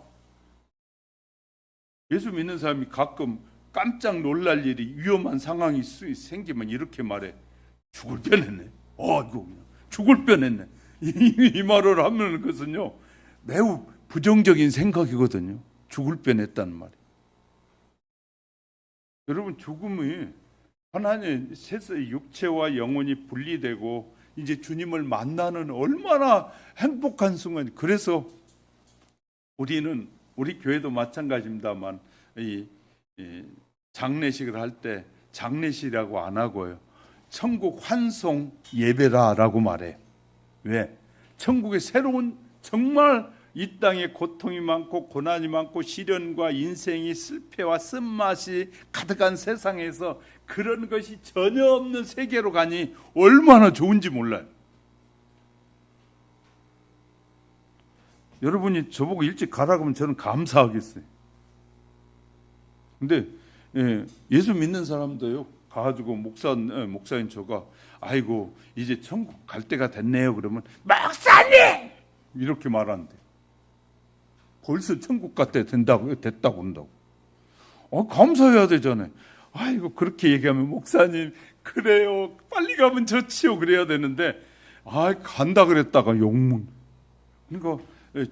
[SPEAKER 1] 예수 믿는 사람이 가끔 깜짝 놀랄 일이, 위험한 상황이 생기면 이렇게 말해. 죽을 뻔했네. 이거 죽을 뻔했네. 이 말을 하면 그것은요 매우 부정적인 생각이거든요. 죽을 뻔했다는 말이. 여러분, 죽음이 하나님 세상의 육체와 영혼이 분리되고 이제 주님을 만나는 얼마나 행복한 순간. 그래서 우리 교회도 마찬가지입니다만 이 장례식을 할 때 장례식이라고 안 하고요, 천국 환송 예배라라고 말해. 왜? 천국의 새로운, 정말 이 땅에 고통이 많고 고난이 많고 시련과 인생이 실패와 쓴맛이 가득한 세상에서 그런 것이 전혀 없는 세계로 가니 얼마나 좋은지 몰라요. 여러분이 저보고 일찍 가라고 하면 저는 감사하겠어요. 근데 예수 믿는 사람도요 가가지고 목사님 저가 아이고 이제 천국 갈 때가 됐네요 그러면, 목사님 이렇게 말한대. 벌써 천국 갔다 됐다고 한다고. 감사해야 되잖아요. 아이고, 그렇게 얘기하면 목사님, 그래요. 빨리 가면 좋지요. 그래야 되는데, 간다 그랬다가 욕문. 그러니까,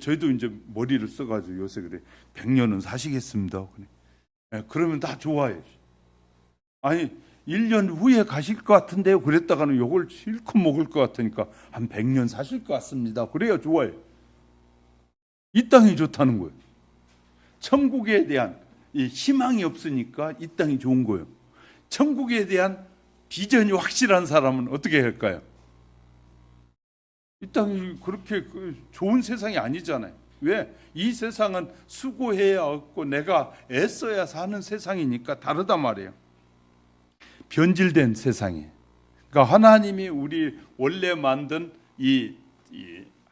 [SPEAKER 1] 저희도 이제 머리를 써가지고 요새 그래. 100년은 사시겠습니다. 그러면 다 좋아해. 아니, 1년 후에 가실 것 같은데요. 그랬다가는 욕을 실컷 먹을 것 같으니까 한 100년 사실 것 같습니다. 그래야 좋아해. 이 땅이 좋다는 거예요. 천국에 대한 이 희망이 없으니까 이 땅이 좋은 거예요. 천국에 대한 비전이 확실한 사람은 어떻게 할까요? 이 땅이 그렇게 좋은 세상이 아니잖아요. 왜? 이 세상은 수고해야 얻고 내가 애써야 사는 세상이니까 다르단 말이에요. 변질된 세상에. 그러니까 하나님이 우리 원래 만든 이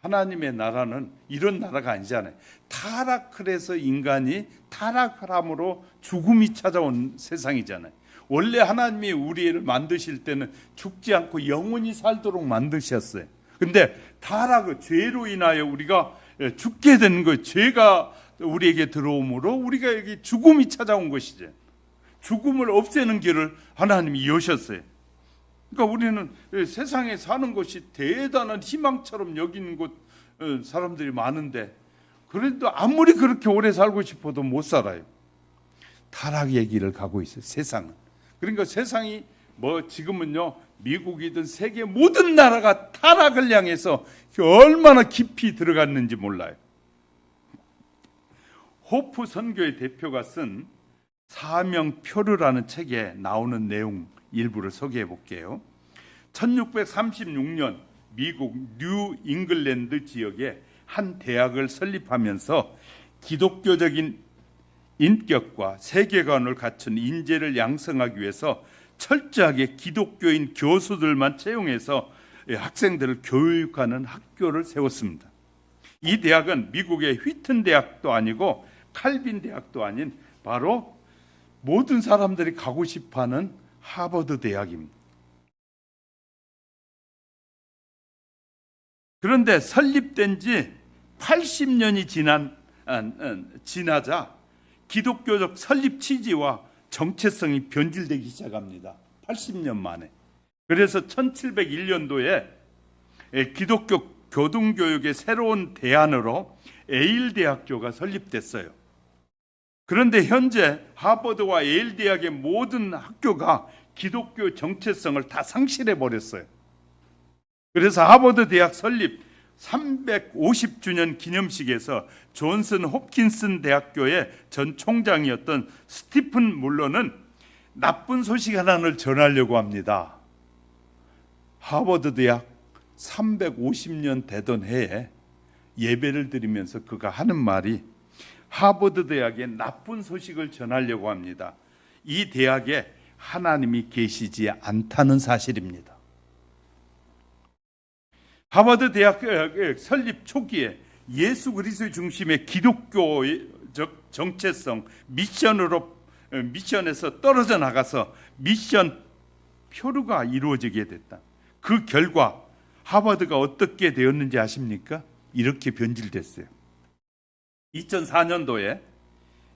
[SPEAKER 1] 하나님의 나라는 이런 나라가 아니잖아요. 타락을 해서 인간이 타락함으로 죽음이 찾아온 세상이잖아요. 원래 하나님이 우리를 만드실 때는 죽지 않고 영원히 살도록 만드셨어요. 근데 타락의 죄로 인하여 우리가 죽게 되는 거예요. 죄가 우리에게 들어오므로 우리가 여기 죽음이 찾아온 것이죠. 죽음을 없애는 길을 하나님이 여셨어요. 그러니까 우리는 세상에 사는 것이 대단한 희망처럼 여기는 곳 사람들이 많은데, 그래도 아무리 그렇게 오래 살고 싶어도 못 살아요. 타락의 길을 가고 있어요, 세상은. 그러니까 세상이 지금은요, 미국이든 세계 모든 나라가 타락을 향해서 얼마나 깊이 들어갔는지 몰라요. 호프 선교의 대표가 쓴 사명표류라는 책에 나오는 내용 일부를 소개해 볼게요. 1636년 미국 뉴 잉글랜드 지역에 한 대학을 설립하면서 기독교적인 인격과 세계관을 갖춘 인재를 양성하기 위해서 철저하게 기독교인 교수들만 채용해서 학생들을 교육하는 학교를 세웠습니다. 이 대학은 미국의 휘튼 대학도 아니고 칼빈 대학도 아닌 바로 모든 사람들이 가고 싶어하는 하버드 대학입니다. 그런데 설립된 지 80년이 지나자 기독교적 설립 취지와 정체성이 변질되기 시작합니다. 80년 만에. 그래서 1701년도에 기독교 교등교육의 새로운 대안으로 에일 대학교가 설립됐어요. 그런데 현재 하버드와 에일 대학의 모든 학교가 기독교 정체성을 다 상실해 버렸어요. 그래서 하버드 대학 설립 350주년 기념식에서 존슨 홉킨슨 대학교의 전 총장이었던 스티픈 물러는 나쁜 소식 하나를 전하려고 합니다. 하버드 대학 350년 되던 해에 예배를 드리면서 그가 하는 말이, 하버드 대학에 나쁜 소식을 전하려고 합니다. 이 대학에 하나님이 계시지 않다는 사실입니다. 하버드 대학 설립 초기에 예수 그리스도의 중심의 기독교적 정체성 미션에서 떨어져 나가서 미션 표류가 이루어지게 됐다. 그 결과 하버드가 어떻게 되었는지 아십니까? 이렇게 변질됐어요. 2004년도에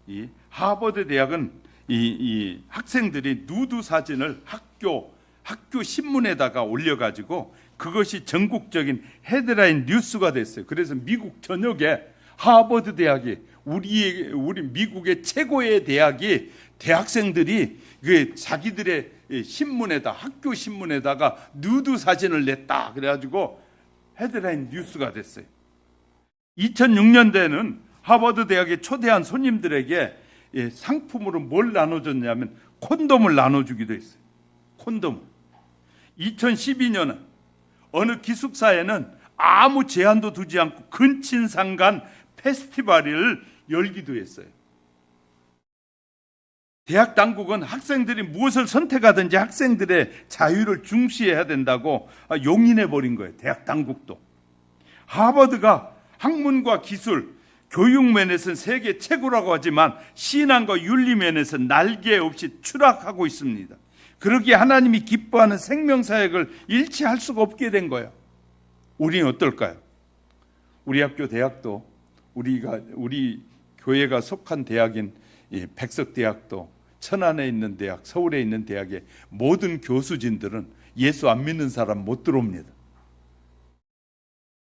[SPEAKER 1] 이 하버드 대학은 이 학생들이 누드 사진을 학교 신문에다가 올려가지고 그것이 전국적인 헤드라인 뉴스가 됐어요. 그래서 미국 전역에 하버드 대학이 우리 미국의 최고의 대학이 대학생들이 자기들의 학교 신문에다가 누드 사진을 냈다. 그래가지고 헤드라인 뉴스가 됐어요. 2006년대에는 하버드 대학에 초대한 손님들에게 상품으로 뭘 나눠줬냐면 콘돔을 나눠주기도 했어요. 콘돔. 2012년은 어느 기숙사에는 아무 제한도 두지 않고 근친상간 페스티벌을 열기도 했어요. 대학 당국은 학생들이 무엇을 선택하든지 학생들의 자유를 중시해야 된다고 용인해 버린 거예요. 대학 당국도. 하버드가 학문과 기술, 교육 면에서는 세계 최고라고 하지만 신앙과 윤리 면에서는 날개 없이 추락하고 있습니다. 그러기에 하나님이 기뻐하는 생명사역을 일치할 수가 없게 된 거예요. 우리는 어떨까요? 우리 학교 대학도 우리 교회가 속한 대학인 이 백석대학도 천안에 있는 대학, 서울에 있는 대학의 모든 교수진들은 예수 안 믿는 사람 못 들어옵니다.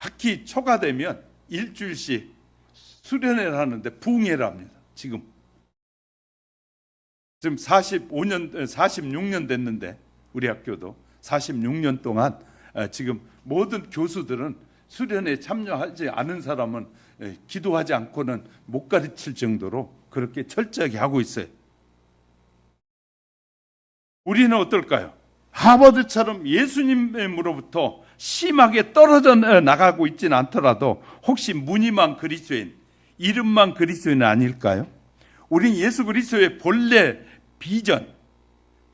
[SPEAKER 1] 학기 초가 되면 일주일씩 수련회를 하는데 부흥회를 합니다. 지금 46년 됐는데 우리 학교도 46년 동안 지금 모든 교수들은 수련회에 참여하지 않은 사람은 기도하지 않고는 못 가르칠 정도로 그렇게 철저하게 하고 있어요. 우리는 어떨까요? 하버드처럼 예수님으로부터 심하게 떨어져 나가고 있지는 않더라도 혹시 무늬만 그리스도인, 이름만 그리스도인은 아닐까요? 우린 예수 그리스도의 본래 비전,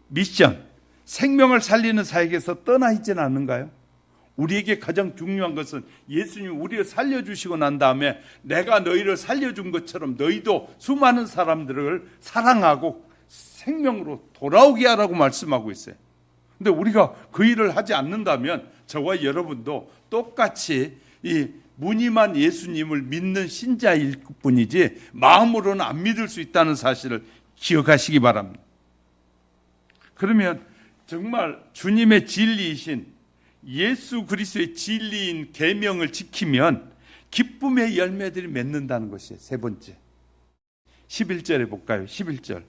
[SPEAKER 1] 미션, 생명을 살리는 사역에서 떠나 있지는 않는가요? 우리에게 가장 중요한 것은 예수님이 우리를 살려주시고 난 다음에 내가 너희를 살려준 것처럼 너희도 수많은 사람들을 사랑하고 생명으로 돌아오게 하라고 말씀하고 있어요. 근데 우리가 그 일을 하지 않는다면 저와 여러분도 똑같이 이 무늬만 예수님을 믿는 신자일 뿐이지 마음으로는 안 믿을 수 있다는 사실을 기억하시기 바랍니다. 그러면 정말 주님의 진리이신 예수 그리스도의 진리인 계명을 지키면 기쁨의 열매들이 맺는다는 것이에요. 세 번째 11절에 볼까요? 11절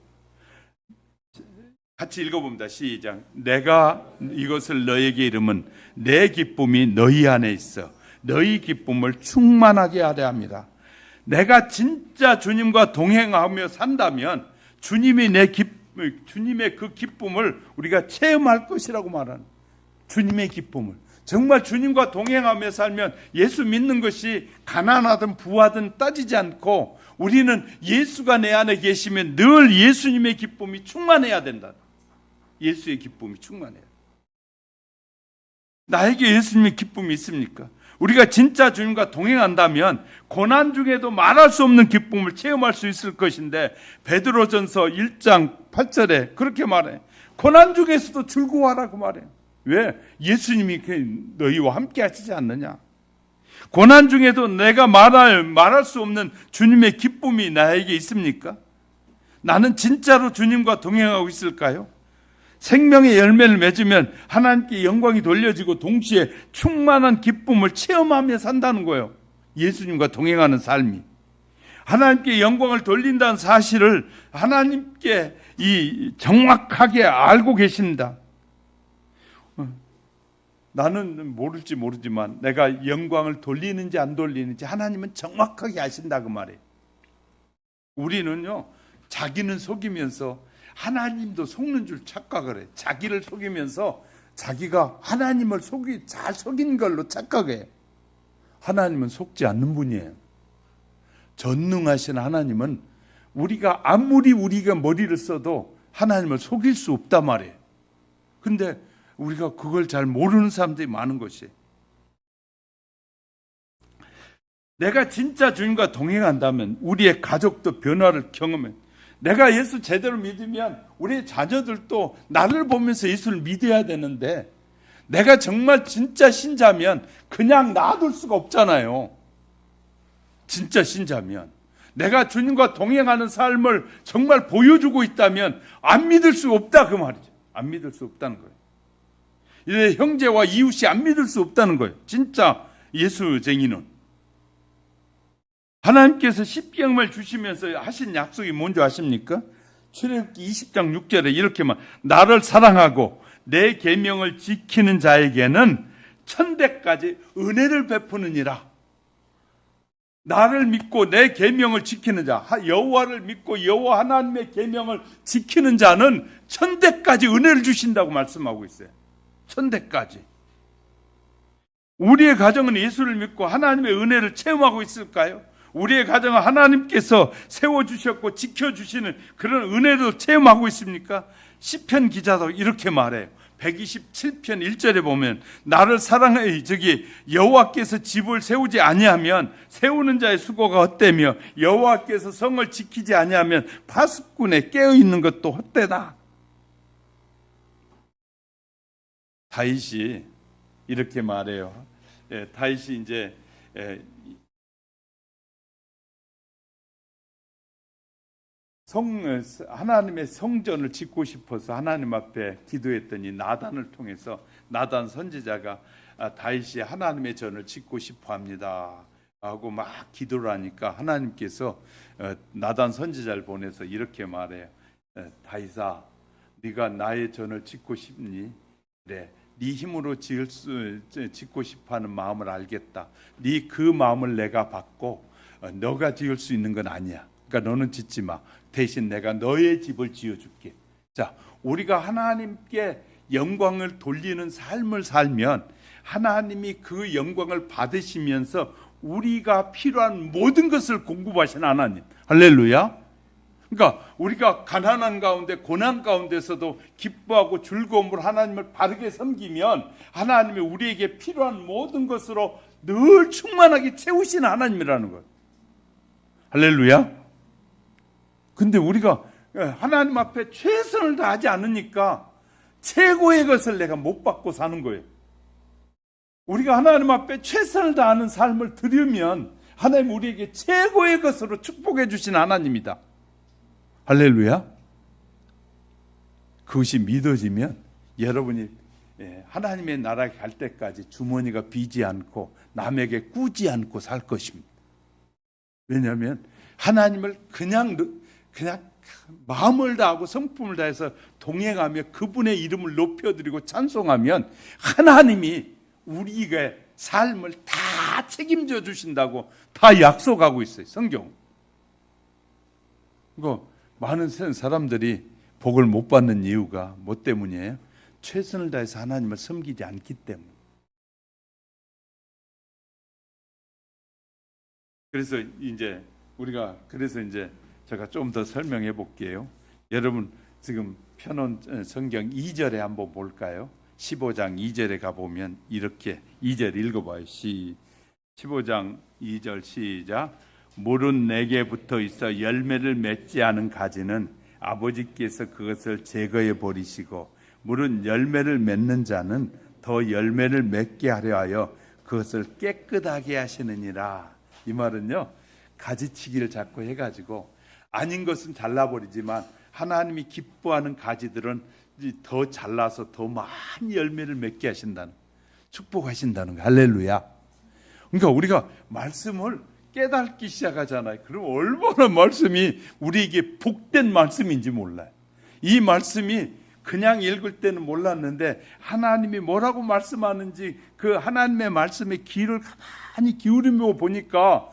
[SPEAKER 1] 같이 읽어봅니다. 시작. 내가 이것을 너에게 이름은 내 기쁨이 너희 안에 있어 너희 기쁨을 충만하게 하려 합니다. 내가 진짜 주님과 동행하며 산다면 주님의 그 기쁨을 우리가 체험할 것이라고 말하는 주님의 기쁨을. 정말 주님과 동행하며 살면 예수 믿는 것이 가난하든 부하든 따지지 않고 우리는 예수가 내 안에 계시면 늘 예수님의 기쁨이 충만해야 된다. 예수의 기쁨이 충만해요. 나에게 예수님의 기쁨이 있습니까? 우리가 진짜 주님과 동행한다면 고난 중에도 말할 수 없는 기쁨을 체험할 수 있을 것인데 베드로전서 1장 8절에 그렇게 말해. 고난 중에서도 즐거워하라고 말해. 왜? 예수님이 너희와 함께 하시지 않느냐. 고난 중에도 내가 말할 수 없는 주님의 기쁨이 나에게 있습니까? 나는 진짜로 주님과 동행하고 있을까요? 생명의 열매를 맺으면 하나님께 영광이 돌려지고 동시에 충만한 기쁨을 체험하며 산다는 거예요. 예수님과 동행하는 삶이. 하나님께 영광을 돌린다는 사실을 하나님께 정확하게 알고 계신다. 나는 모를지 모르지만 내가 영광을 돌리는지 안 돌리는지 하나님은 정확하게 아신다 그 말이에요. 우리는요 자기는 속이면서 하나님도 속는 줄 착각을 해. 자기를 속이면서 자기가 하나님을 잘 속인 걸로 착각해. 하나님은 속지 않는 분이에요. 전능하신 하나님은 우리가 아무리 우리가 머리를 써도 하나님을 속일 수 없단 말이에요. 근데 우리가 그걸 잘 모르는 사람들이 많은 것이에요. 내가 진짜 주님과 동행한다면 우리의 가족도 변화를 경험해. 내가 예수 제대로 믿으면 우리 자녀들도 나를 보면서 예수를 믿어야 되는데 내가 정말 진짜 신자면 그냥 놔둘 수가 없잖아요. 진짜 신자면 내가 주님과 동행하는 삶을 정말 보여주고 있다면 안 믿을 수 없다 그 말이죠. 안 믿을 수 없다는 거예요. 이제 형제와 이웃이 안 믿을 수 없다는 거예요. 진짜 예수쟁이는. 하나님께서 십계명을 주시면서 하신 약속이 뭔지 아십니까? 출애굽기 20장 6절에 이렇게만 나를 사랑하고 내 계명을 지키는 자에게는 천대까지 은혜를 베푸느니라. 나를 믿고 내 계명을 지키는 자, 여호와를 믿고 여호와 하나님의 계명을 지키는 자는 천대까지 은혜를 주신다고 말씀하고 있어요. 천대까지. 우리의 가정은 예수를 믿고 하나님의 은혜를 체험하고 있을까요? 우리의 가정은 하나님께서 세워주셨고 지켜주시는 그런 은혜도 체험하고 있습니까? 시편 기자도 이렇게 말해요. 127편 1절에 보면 나를 사랑해 여호와께서 집을 세우지 아니하면 세우는 자의 수고가 헛되며 여호와께서 성을 지키지 아니하면 파수꾼에 깨어있는 것도 헛되다. 다윗이 이렇게 말해요. 다윗이 이제 하나님의 성전을 짓고 싶어서 하나님 앞에 기도했더니 나단을 통해서 나단 선지자가 다윗이 하나님의 전을 짓고 싶어합니다 하고 막 기도를 하니까 하나님께서 나단 선지자를 보내서 이렇게 말해요. 다윗아, 네가 나의 전을 짓고 싶니? 그래, 네 힘으로 짓고 싶어하는 마음을 알겠다. 네 그 마음을 내가 받고 너가 지을 수 있는 건 아니야. 그러니까 너는 짓지 마. 대신 내가 너의 집을 지어줄게. 자, 우리가 하나님께 영광을 돌리는 삶을 살면 하나님이 그 영광을 받으시면서 우리가 필요한 모든 것을 공급하신 하나님. 할렐루야. 그러니까 우리가 가난한 가운데 고난 가운데서도 기뻐하고 즐거움으로 하나님을 바르게 섬기면 하나님이 우리에게 필요한 모든 것으로 늘 충만하게 채우시는 하나님이라는 것. 할렐루야. 근데 우리가 하나님 앞에 최선을 다하지 않으니까 최고의 것을 내가 못 받고 사는 거예요. 우리가 하나님 앞에 최선을 다하는 삶을 들으면 하나님 우리에게 최고의 것으로 축복해 주신 하나님이다. 할렐루야. 그것이 믿어지면 여러분이 하나님의 나라에 갈 때까지 주머니가 비지 않고 남에게 꾸지 않고 살 것입니다. 왜냐하면 하나님을 그냥 마음을 다하고 성품을 다해서 동행하며 그분의 이름을 높여드리고 찬송하면 하나님이 우리의 삶을 다 책임져 주신다고 다 약속하고 있어요. 성경. 많은 사람들이 복을 못 받는 이유가 뭐 때문이에요? 최선을 다해서 하나님을 섬기지 않기 때문에. 그래서 이제 제가 좀 더 설명해 볼게요. 여러분 지금 펴놓은 성경 2절에 한번 볼까요? 15장 2절에 가보면 이렇게 2절 읽어봐요. 15장 2절 시작. 물은 내게 붙어 있어 열매를 맺지 않은 가지는 아버지께서 그것을 제거해 버리시고 물은 열매를 맺는 자는 더 열매를 맺게 하려 하여 그것을 깨끗하게 하시느니라. 이 말은요, 가지치기를 자꾸 해가지고 아닌 것은 잘라버리지만 하나님이 기뻐하는 가지들은 더 잘라서 더 많은 열매를 맺게 하신다는, 축복하신다는 거. 할렐루야. 그러니까 우리가 말씀을 깨닫기 시작하잖아요. 그럼 얼마나 말씀이 우리에게 복된 말씀인지 몰라요. 이 말씀이 그냥 읽을 때는 몰랐는데 하나님이 뭐라고 말씀하는지 그 하나님의 말씀에 귀를 가만히 기울이며 보니까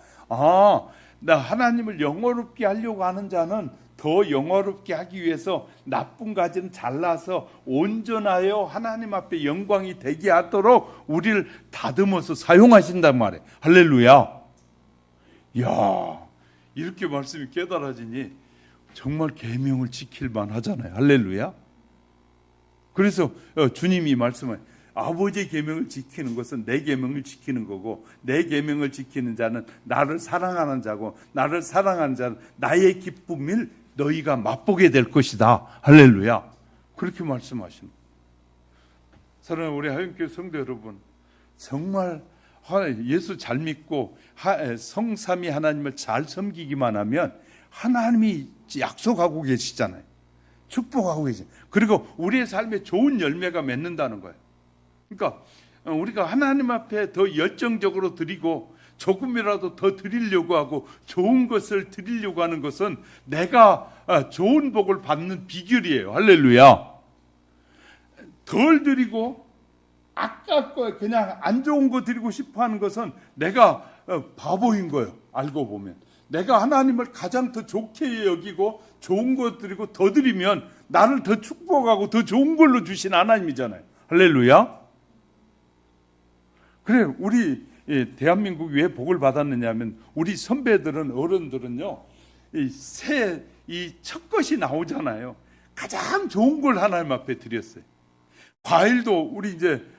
[SPEAKER 1] 나 하나님을 영화롭게 하려고 하는 자는 더 영화롭게 하기 위해서 나쁜 가지는 잘라서 온전하여 하나님 앞에 영광이 되게 하도록 우리를 다듬어서 사용하신단 말이에요. 할렐루야. 이야, 이렇게 말씀이 깨달아지니 정말 계명을 지킬만 하잖아요. 할렐루야. 그래서 주님이 말씀을 아버지의 계명을 지키는 것은 내 계명을 지키는 거고 내 계명을 지키는 자는 나를 사랑하는 자고 나를 사랑하는 자는 나의 기쁨을 너희가 맛보게 될 것이다. 할렐루야. 그렇게 말씀하시는 거예요. 사랑하는 우리 하영교회 성도 여러분, 정말 예수 잘 믿고 성삼위 하나님을 잘 섬기기만 하면 하나님이 약속하고 계시잖아요. 축복하고 계시잖아요. 그리고 우리의 삶에 좋은 열매가 맺는다는 거예요. 그러니까 우리가 하나님 앞에 더 열정적으로 드리고 조금이라도 더 드리려고 하고 좋은 것을 드리려고 하는 것은 내가 좋은 복을 받는 비결이에요. 할렐루야. 덜 드리고 아깝고 그냥 안 좋은 거 드리고 싶어 하는 것은 내가 바보인 거예요. 알고 보면 내가 하나님을 가장 더 좋게 여기고 좋은 거 드리고 더 드리면 나를 더 축복하고 더 좋은 걸로 주신 하나님이잖아요. 할렐루야. 그래, 우리 대한민국이 왜 복을 받았느냐면 우리 선배들은, 어른들은요, 이 첫 것이 나오잖아요. 가장 좋은 걸 하나님 앞에 드렸어요. 과일도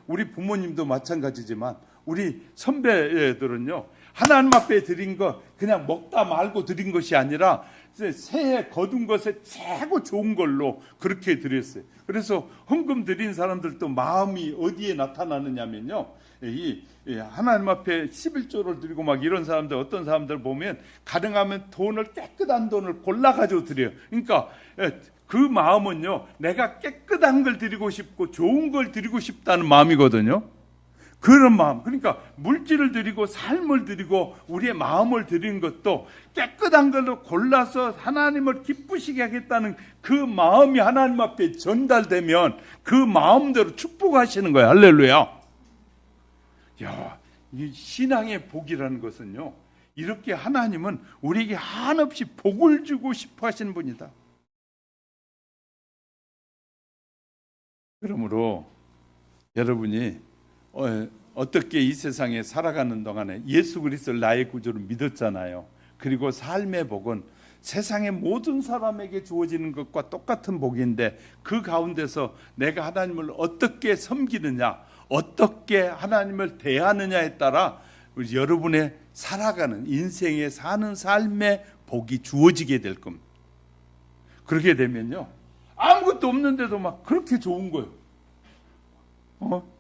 [SPEAKER 1] 우리 부모님도 마찬가지지만 우리 선배들은요, 하나님 앞에 드린 거 그냥 먹다 말고 드린 것이 아니라 새해 거둔 것에 최고 좋은 걸로 그렇게 드렸어요. 그래서 헌금 드린 사람들도 마음이 어디에 나타나느냐면요, 하나님 앞에 11조를 드리고 막 이런 사람들, 어떤 사람들 보면 가능하면 깨끗한 돈을 골라가지고 드려요. 그러니까 그 마음은요, 내가 깨끗한 걸 드리고 싶고 좋은 걸 드리고 싶다는 마음이거든요. 그런 마음, 그러니까 물질을 드리고 삶을 드리고 우리의 마음을 드리는 것도 깨끗한 걸로 골라서 하나님을 기쁘시게 하겠다는 그 마음이 하나님 앞에 전달되면 그 마음대로 축복하시는 거예요. 할렐루야. 야, 이 신앙의 복이라는 것은요, 이렇게 하나님은 우리에게 한없이 복을 주고 싶어 하시는 분이다. 그러므로 여러분이 어떻게 이 세상에 살아가는 동안에 예수 그리스도를 나의 구주로 믿었잖아요. 그리고 삶의 복은 세상의 모든 사람에게 주어지는 것과 똑같은 복인데, 그 가운데서 내가 하나님을 어떻게 섬기느냐, 어떻게 하나님을 대하느냐에 따라 여러분의 살아가는 인생에 사는 삶의 복이 주어지게 될 겁니다. 그렇게 되면요, 아무것도 없는데도 막 그렇게 좋은 거예요.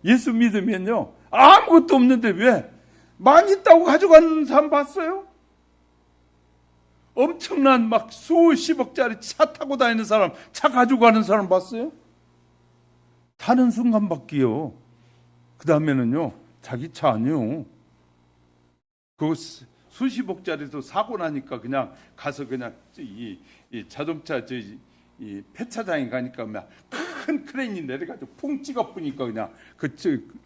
[SPEAKER 1] 예수 믿으면요, 아무것도 없는데 왜? 많이 있다고 가져가는 사람 봤어요? 엄청난 막 수십억짜리 차 타고 다니는 사람, 차 가지고 가는 사람 봤어요? 타는 순간 바뀌요. 그 다음에는요, 자기 차 아니요. 그 수십억짜리도 사고 나니까 그냥 가서 그냥 이 자동차 이 폐차장에 가니까 그냥 큰 크레인이 내려가지고 풍 찍어보니까 그냥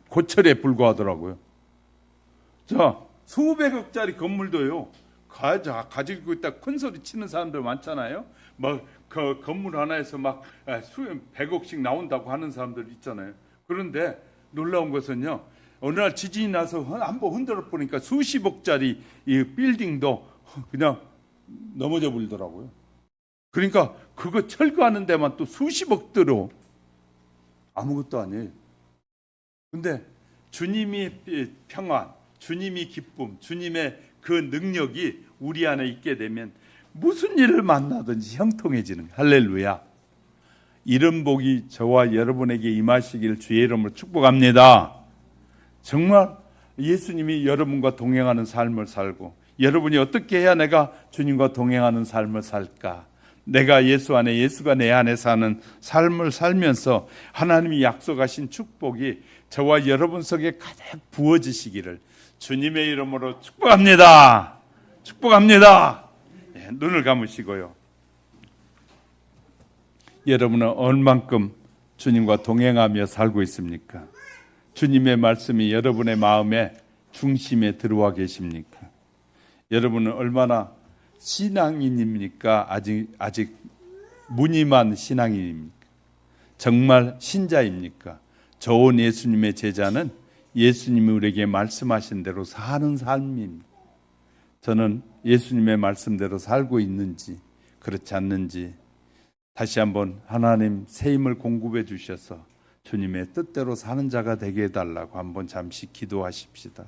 [SPEAKER 1] 고철에 불과하더라고요. 자, 수백억짜리 건물도요, 가지고 있다 큰 소리 치는 사람들 많잖아요. 막 그 건물 하나에서 막 100억씩 나온다고 하는 사람들 있잖아요. 그런데 놀라운 것은요, 어느 날 지진이 나서 한번 흔들어 보니까 수십억짜리 이 빌딩도 그냥 넘어져 버리더라고요. 그러니까 그거 철거하는 데만 또 수십억 들어. 아무것도 아니에요. 근데 주님이 평안, 주님이 기쁨, 주님의 그 능력이 우리 안에 있게 되면 무슨 일을 만나든지 형통해지는 거예요. 할렐루야. 이런 복이 저와 여러분에게 임하시길 주의 이름으로 축복합니다. 정말 예수님이 여러분과 동행하는 삶을 살고, 여러분이 어떻게 해야 내가 주님과 동행하는 삶을 살까? 내가 예수 안에, 예수가 내 안에 사는 삶을 살면서 하나님이 약속하신 축복이 저와 여러분 속에 가득 부어지시기를 주님의 이름으로 축복합니다. 축복합니다. 눈을 감으시고요. 여러분은 얼만큼 주님과 동행하며 살고 있습니까? 주님의 말씀이 여러분의 마음의 중심에 들어와 계십니까? 여러분은 얼마나 신앙인입니까? 아직 무늬만 신앙인입니까? 정말 신자입니까? 좋은 예수님의 제자는 예수님이 우리에게 말씀하신 대로 사는 삶입니다. 저는 예수님의 말씀대로 살고 있는지 그렇지 않는지 다시 한번 하나님 새 힘을 공급해 주셔서 주님의 뜻대로 사는 자가 되게 해달라고 한번 잠시 기도하십시다.